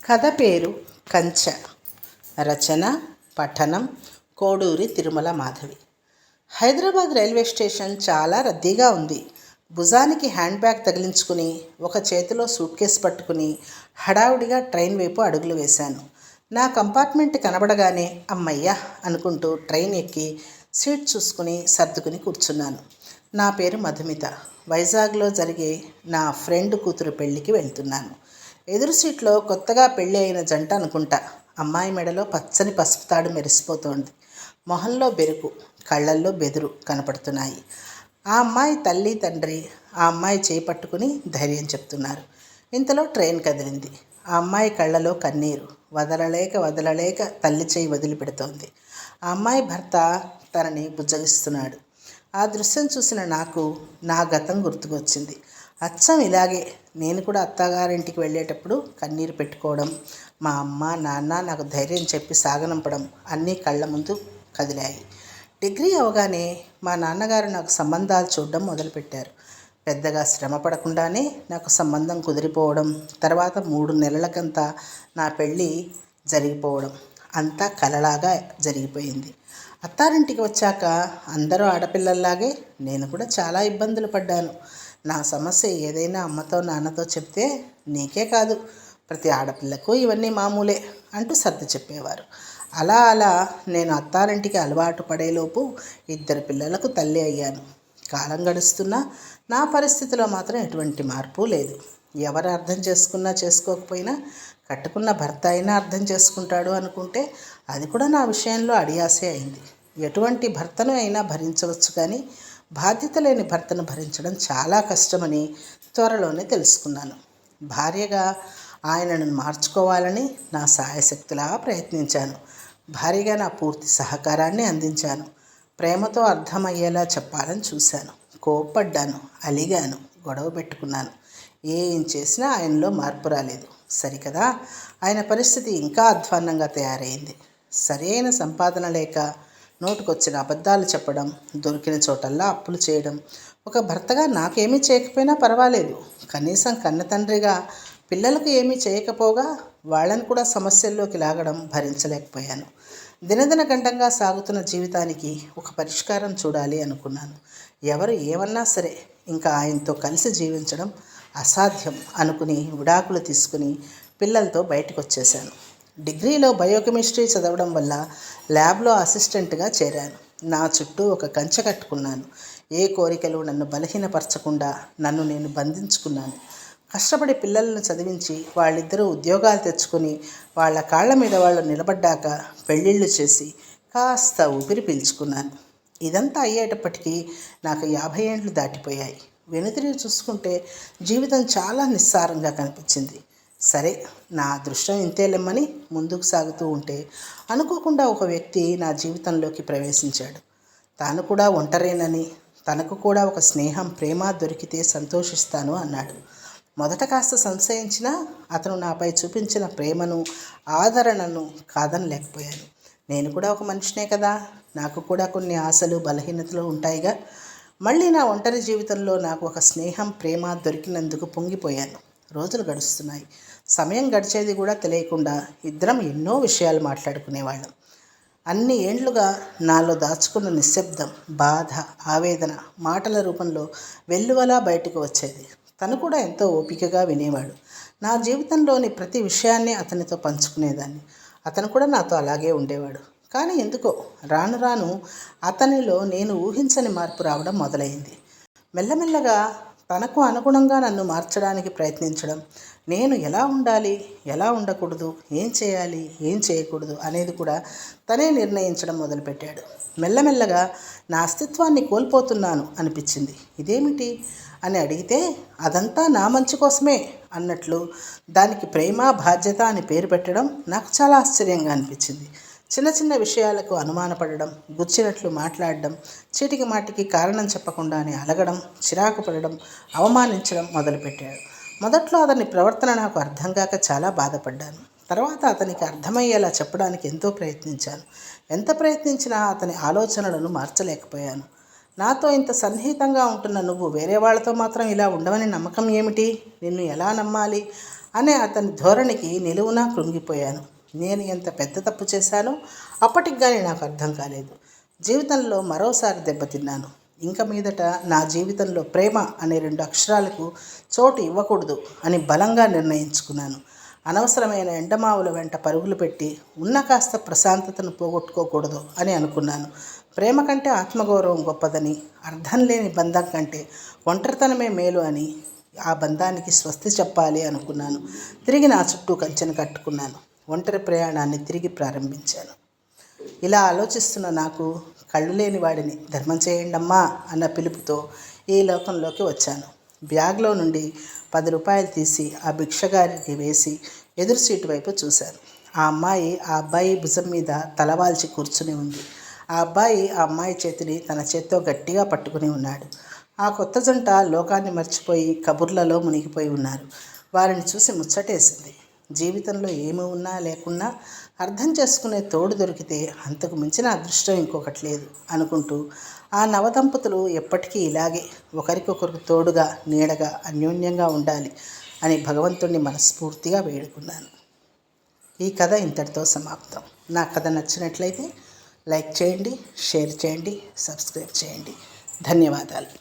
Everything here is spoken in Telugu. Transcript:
కథ పేరు కంచె. రచన పఠనం కోడూరి తిరుమల మాధవి. హైదరాబాద్ రైల్వే స్టేషన్ చాలా రద్దీగా ఉంది. భుజానికి హ్యాండ్ బ్యాగ్ తగిలించుకుని ఒక చేతిలో సూట్ కేసు పట్టుకుని హడావుడిగా ట్రైన్ వైపు అడుగులు వేశాను. నా కంపార్ట్మెంట్ కనబడగానే అమ్మయ్యా అనుకుంటూ ట్రైన్ ఎక్కి సీట్ చూసుకుని సర్దుకుని కూర్చున్నాను. నా పేరు మధుమిత. వైజాగ్లో జరిగే నా ఫ్రెండ్ కూతురు పెళ్ళికి వెళ్తున్నాను. ఎదురు సీట్లో కొత్తగా పెళ్ళి అయిన జంట అనుకుంటా. అమ్మాయి మెడలో పచ్చని పసుపు తాడు మెరిసిపోతోంది. మొహంలో బెరుకు, కళ్ళల్లో బెదురు కనపడుతున్నాయి. ఆ అమ్మాయి తల్లి తండ్రి ఆ అమ్మాయి చేయి పట్టుకుని ధైర్యం చెప్తున్నారు. ఇంతలో ట్రైన్ కదిలింది. ఆ అమ్మాయి కళ్ళలో కన్నీరు వదలలేక తల్లి చేయి వదిలిపెడుతోంది. ఆ అమ్మాయి భర్త తనని బుజ్జగిస్తున్నాడు. ఆ దృశ్యం చూసిన నాకు నా గతం గుర్తుకొచ్చింది. అచ్చం ఇలాగే నేను కూడా అత్తగారింటికి వెళ్ళేటప్పుడు కన్నీరు పెట్టుకోవడం, మా అమ్మ నాన్న నాకు ధైర్యం చెప్పి సాగనంపడం అన్నీ కళ్ళ ముందు కదిలాయి. డిగ్రీ అవగానే మా నాన్నగారు నాకు సంబంధాలు చూడడం మొదలుపెట్టారు. పెద్దగా శ్రమ పడకుండానే నాకు సంబంధం కుదిరిపోవడం, తర్వాత 3 నెలలకంతా నా పెళ్ళి జరిగిపోవడం అంతా కలలాగా జరిగిపోయింది. అత్తారింటికి వచ్చాక అందరూ ఆడపిల్లల్లాగే నేను కూడా చాలా ఇబ్బందులు పడ్డాను. నా సమస్య ఏదైనా అమ్మతో నాన్నతో చెప్తే నీకే కాదు ప్రతి ఆడపిల్లకు ఇవన్నీ మామూలే అంటూ సర్ది చెప్పేవారు. అలా నేను అత్తారింటికి అలవాటు పడేలోపు 2 పిల్లలకు తల్లి అయ్యాను. కాలం గడుస్తున్నా నా పరిస్థితిలో మాత్రం ఎటువంటి మార్పు లేదు. ఎవరు అర్థం చేసుకున్నా చేసుకోకపోయినా కట్టుకున్న భర్త అయినా అర్థం చేసుకుంటాడు అనుకుంటే అది కూడా నా విషయంలో అడియాసే అయింది. ఎటువంటి భర్తను అయినా భరించవచ్చు, కానీ బాధ్యత లేని భర్తను భరించడం చాలా కష్టమని త్వరలోనే తెలుసుకున్నాను. భార్యగా ఆయనను మార్చుకోవాలని నా సాయశక్తులా ప్రయత్నించాను. భార్యగా నా పూర్తి సహకారాన్ని అందించాను. ప్రేమతో అర్థమయ్యేలా చెప్పాలని చూశాను. కోప్పడ్డాను, అలిగాను, గొడవ పెట్టుకున్నాను. ఏం చేసినా ఆయనలో మార్పు రాలేదు. సరికదా, ఆయన పరిస్థితి ఇంకా అధ్వాన్నంగా తయారైంది. సరైన సంపాదన లేక నోటుకొచ్చిన అబద్ధాలు చెప్పడం, దొరికిన చోటల్లా అప్పులు చేయడం. ఒక భర్తగా నాకేమీ చేయకపోయినా పర్వాలేదు, కనీసం కన్నతండ్రిగా పిల్లలకు ఏమీ చేయకపోగా వాళ్ళని కూడా సమస్యల్లోకి లాగడం భరించలేకపోయాను. దినదిన గండంగా సాగుతున్న జీవితానికి ఒక పరిష్కారం చూడాలి అనుకున్నాను. ఎవరు ఏమన్నా సరే ఇంకా ఆయనతో కలిసి జీవించడం అసాధ్యం అనుకుని విడాకులు తీసుకుని పిల్లలతో బయటకు వచ్చేసాను. డిగ్రీలో బయోకెమిస్ట్రీ చదవడం వల్ల ల్యాబ్లో అసిస్టెంట్గా చేరాను. నా చుట్టూ ఒక కంచె కట్టుకున్నాను. ఏ కోరికలు నన్ను బలహీనపరచకుండా నన్ను నేను బంధించుకున్నాను. కష్టపడి పిల్లలను చదివించి వాళ్ళిద్దరూ ఉద్యోగాలు తెచ్చుకొని వాళ్ళ కాళ్ళ మీద వాళ్ళు నిలబడ్డాక పెళ్ళిళ్ళు చేసి కాస్త ఊపిరి పీల్చుకున్నాను. ఇదంతా అయ్యేటప్పటికీ నాకు 50 ఏండ్లు దాటిపోయాయి. వెనుతిరిగి చూసుకుంటే జీవితం చాలా నిస్సారంగా కనిపించింది. సరే, నా అదృష్టం ఇంతేలెమ్మని ముందుకు సాగుతూ ఉంటే అనుకోకుండా ఒక వ్యక్తి నా జీవితంలోకి ప్రవేశించాడు. తాను కూడా ఒంటరేనని, తనకు కూడా ఒక స్నేహం ప్రేమ దొరికితే సంతోషిస్తాను అన్నాడు. మొదట కాస్త సంశయించినా అతను నాపై చూపించిన ప్రేమను ఆదరణను కాదనలేకపోయాను. నేను కూడా ఒక మనిషినే కదా, నాకు కూడా కొన్ని ఆశలు బలహీనతలు ఉంటాయిగా. మళ్ళీ నా ఒంటరి జీవితంలో నాకు ఒక స్నేహం ప్రేమ దొరికినందుకు పొంగిపోయాను. రోజులు గడుస్తున్నాయి. సమయం గడిచేది కూడా తెలియకుండా ఇద్దరం ఎన్నో విషయాలు మాట్లాడుకునేవాళ్ళం. అన్ని ఏండ్లుగా నాలో దాచుకున్న నిశ్శబ్దం, బాధ, ఆవేదన మాటల రూపంలో వెల్లువలా బయటకు వచ్చేది. తను కూడా ఎంతో ఓపికగా వినేవాడు. నా జీవితంలోని ప్రతి విషయాన్ని అతనితో పంచుకునేదాన్ని. అతను కూడా నాతో అలాగే ఉండేవాడు. కానీ ఎందుకో రాను రాను అతనిలో నేను ఊహించని మార్పు రావడం మొదలైంది. మెల్లమెల్లగా తనకు అనుగుణంగా నన్ను మార్చడానికి ప్రయత్నించడం, నేను ఎలా ఉండాలి, ఎలా ఉండకూడదు, ఏం చేయాలి, ఏం చేయకూడదు అనేది కూడా తనే నిర్ణయించడం మొదలుపెట్టాడు. మెల్లమెల్లగా నా అస్తిత్వాన్ని కోల్పోతున్నాను అనిపించింది. ఇదేమిటి అని అడిగితే అదంతా నా మంచి కోసమే అన్నట్లు దానికి ప్రేమ బాధ్యత అని పేరు పెట్టడం నాకు చాలా ఆశ్చర్యంగా అనిపించింది. చిన్న చిన్న విషయాలకు అనుమానపడడం, గుచ్చినట్లు మాట్లాడడం, చీటికి మాటికి కారణం చెప్పకుండానే అలగడం, చిరాకు పడడం, అవమానించడం మొదలుపెట్టాడు. మొదట్లో అతని ప్రవర్తన నాకు అర్థం కాక చాలా బాధపడ్డాను. తర్వాత అతనికి అర్థమయ్యేలా చెప్పడానికి ఎంతో ప్రయత్నించాను. ఎంత ప్రయత్నించినా అతని ఆలోచనలను మార్చలేకపోయాను. నాతో ఇంత సన్నిహితంగా ఉంటున్న నువ్వు వేరే వాళ్ళతో మాత్రం ఇలా ఉండవని నమ్మకం ఏమిటి? నిన్ను ఎలా నమ్మాలి అనే అతని ధోరణికి నిలువునా కృంగిపోయాను. నేను ఎంత పెద్ద తప్పు చేశానో అప్పటికి కానీ నాకు అర్థం కాలేదు. జీవితంలో మరోసారి దెబ్బతిన్నాను. ఇంక మీదట నా జీవితంలో ప్రేమ అనే 2 అక్షరాలకు చోటు ఇవ్వకూడదు అని బలంగా నిర్ణయించుకున్నాను. అనవసరమైన ఎండమావుల వెంట పరుగులు పెట్టి ఉన్న కాస్త ప్రశాంతతను పోగొట్టుకోకూడదు అని అనుకున్నాను. ప్రేమ కంటే ఆత్మగౌరవం గొప్పదని, అర్థం లేని బంధం కంటే ఒంటరితనమే మేలు అని ఆ బంధానికి స్వస్తి చెప్పాలి అనుకున్నాను. తిరిగి నా చుట్టూ కంచెను కట్టుకున్నాను. ఒంటరి ప్రయాణాన్ని తిరిగి ప్రారంభించాను. ఇలా ఆలోచిస్తున్న నాకు కళ్ళు లేని వాడిని ధర్మం చేయండమ్మా అన్న పిలుపుతో ఈ లోకంలోకి వచ్చాను. బ్యాగ్లో నుండి 10 రూపాయలు తీసి ఆ భిక్షగారికి వేసి ఎదురు సీటు వైపు చూశాను. ఆ అబ్బాయి భుజం మీద తలవాల్చి కూర్చుని ఉంది. ఆ అబ్బాయి ఆ అమ్మాయి చేతిని తన చేత్తో గట్టిగా పట్టుకుని ఉన్నాడు. ఆ కొత్త జంట లోకాన్ని మర్చిపోయి కబుర్లలో మునిగిపోయి ఉన్నారు. వారిని చూసి ముచ్చటేసింది. జీవితంలో ఏమి ఉన్నా లేకున్నా అర్థం చేసుకునే తోడు దొరికితే అంతకు మించిన అదృష్టం ఇంకొకటి లేదు అనుకుంటూ ఆ నవదంపతులు ఎప్పటికీ ఇలాగే ఒకరికొకరు తోడుగా, నీడగా, అన్యోన్యంగా ఉండాలి అని భగవంతుణ్ణి మనస్ఫూర్తిగా వేడుకున్నాను. ఈ కథ ఇంతటితో సమాప్తం. నా కథ నచ్చినట్లయితే లైక్ చేయండి, షేర్ చేయండి, సబ్స్క్రైబ్ చేయండి. ధన్యవాదాలు.